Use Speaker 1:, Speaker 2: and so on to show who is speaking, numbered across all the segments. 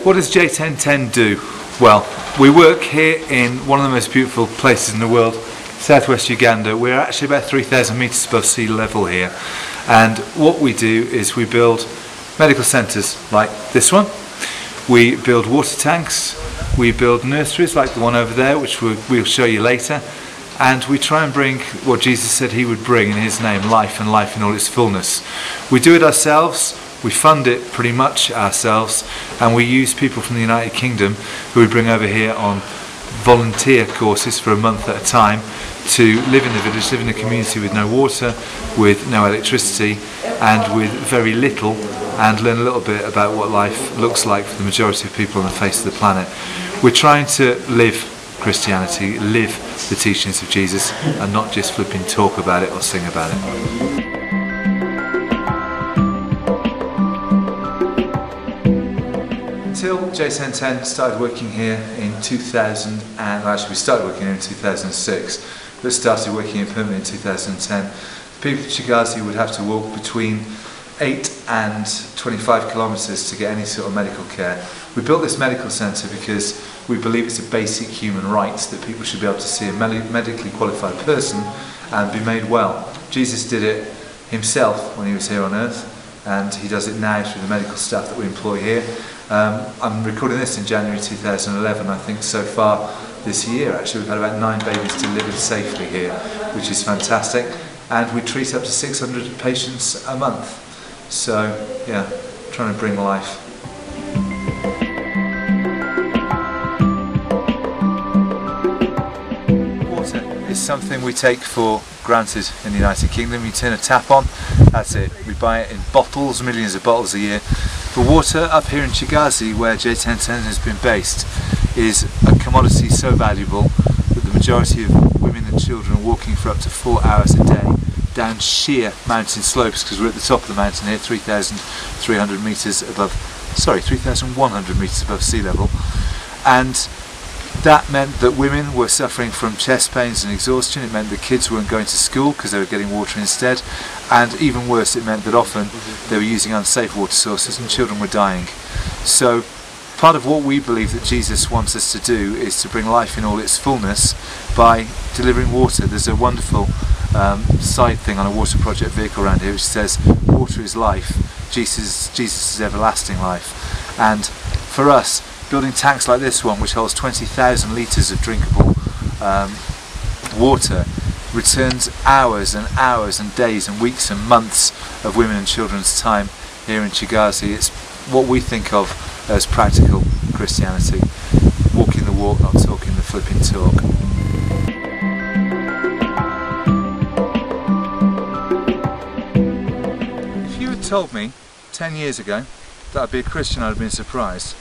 Speaker 1: What does J10 do? Well, we work here in one of the most beautiful places in the world, southwest Uganda. We're actually about 3,000 metres above sea level here, and what we do is we build medical centres like this one. We build water tanks, we build nurseries like the one over there, which we'll show you later, and we try and bring what Jesus said he would bring in his name, life, and life in all its fullness. We do it ourselves, we fund it pretty much ourselves, and we use people from the United Kingdom who we bring over here on volunteer courses for a month at a time to live in the village, live in a community with no water, with no electricity, and with very little, and learn a little bit about what life looks like for the majority of people on the face of the planet. We're trying to live Christianity, live the teachings of Jesus, and not just flipping talk about it or sing about it. Until J10 started working here in 2000, and actually we started working here in 2006, but started working here permanently in 2010. People in Chigazi would have to walk between 8 and 25 kilometres to get any sort of medical care. We built this medical centre because we believe it's a basic human right that people should be able to see a medically qualified person and be made well. Jesus did it himself when he was here on earth, and he does it now through the medical staff that we employ here. I'm recording this in January 2011. I think so far this year actually we've had about 9 babies delivered safely here, which is fantastic, and we treat up to 600 patients a month. So yeah, trying to bring life. Water is something we take for granted in the United Kingdom. You turn a tap on, that's it. We buy it in bottles, millions of bottles a year. The water up here in Chigazi, where J10 has been based, is a commodity so valuable that the majority of women and children are walking for up to 4 hours a day down sheer mountain slopes, because we're at the top of the mountain here, 3,300 metres above, sorry, 3,100 metres above sea level, and that meant that women were suffering from chest pains and exhaustion. It meant that kids weren't going to school because they were getting water instead, and even worse, it meant that often they were using unsafe water sources and children were dying. So part of what we believe that Jesus wants us to do is to bring life in all its fullness by delivering water. There's a wonderful side thing on a water project vehicle around here which says water is life, Jesus is everlasting life. And for us, building tanks like this one, which holds 20,000 litres of drinkable water, returns hours and hours and days and weeks and months of women and children's time here in Chigazi. It's what we think of as practical Christianity. Walking the walk, not talking the flipping talk. If you had told me 10 years ago that I'd be a Christian, I'd have been surprised.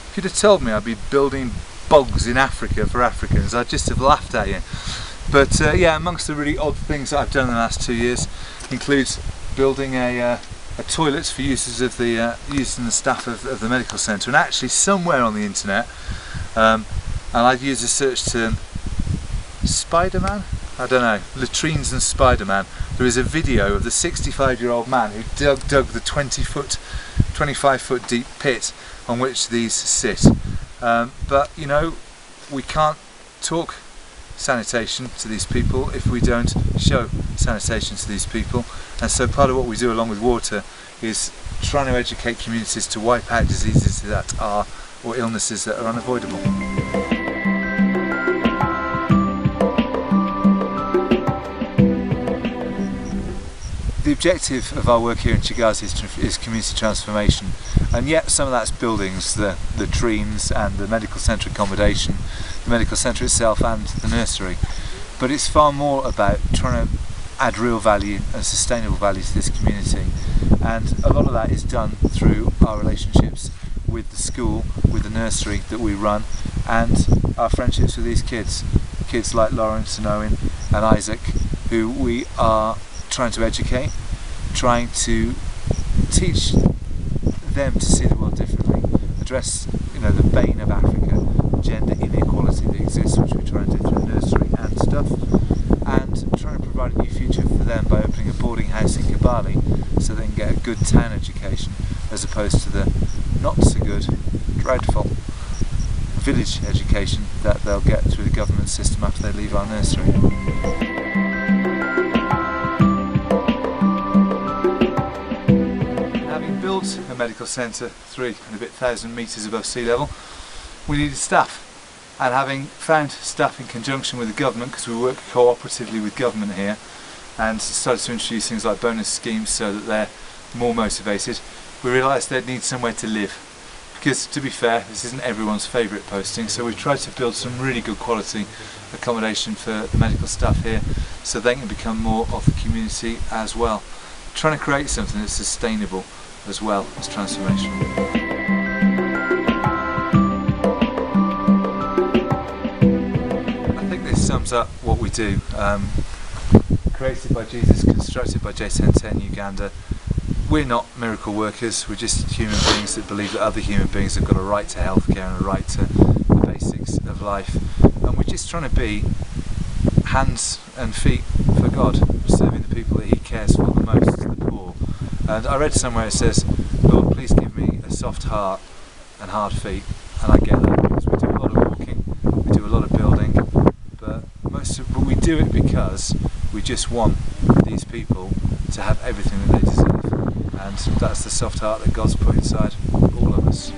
Speaker 1: If you'd have told me I'd be building bogs in Africa for Africans, I'd just have laughed at you. But yeah, amongst the really odd things that I've done in the last 2 years includes building a toilet for users of the users and the staff of the medical centre. And actually, somewhere on the internet, and I'd use a search term, Spider-Man? I don't know, latrines and Spider-Man. There is a video of the 65-year-old man who dug the 25-foot deep pit on which these sit. But you know, we can't talk sanitation to these people if we don't show sanitation to these people, and so part of what we do along with water is trying to educate communities to wipe out diseases that are, or illnesses that are unavoidable. The objective of our work here in Chigazi is community transformation, and yet some of that's buildings, the dreams and the medical centre accommodation, the medical centre itself and the nursery. But it's far more about trying to add real value and sustainable value to this community, and a lot of that is done through our relationships with the school, with the nursery that we run, and our friendships with these kids like Lawrence and Owen and Isaac, who we are trying to educate, trying to teach them to see the world differently, address, you know, the bane of Africa, gender inequality that exists, which we try and do through nursery and stuff, and trying to provide a new future for them by opening a boarding house in Kabali so they can get a good town education as opposed to the not so good dreadful village education that they'll get through the government system after they leave our nursery. Having built a medical centre 3,000 metres above sea level, we needed staff. And having found staff in conjunction with the government, because we work cooperatively with government here, and started to introduce things like bonus schemes so that they're more motivated, we realised they'd need somewhere to live. Because to be fair, this isn't everyone's favourite posting, so we've tried to build some really good quality accommodation for the medical staff here so they can become more of the community as well. Trying to create something that's sustainable as well as transformational. I think this sums up what we do. Created by Jesus, constructed by J10 Uganda. We're not miracle workers, we're just human beings that believe that other human beings have got a right to healthcare and a right to the basics of life. And we're just trying to be hands and feet for God, serving the people that He cares for the most, the poor. And I read somewhere it says, Lord, please give me a soft heart and hard feet. And I get that because we do a lot of walking, we do a lot of building, but we do it because we just want these people to have everything that they deserve. And that's the soft heart that God's put inside all of us.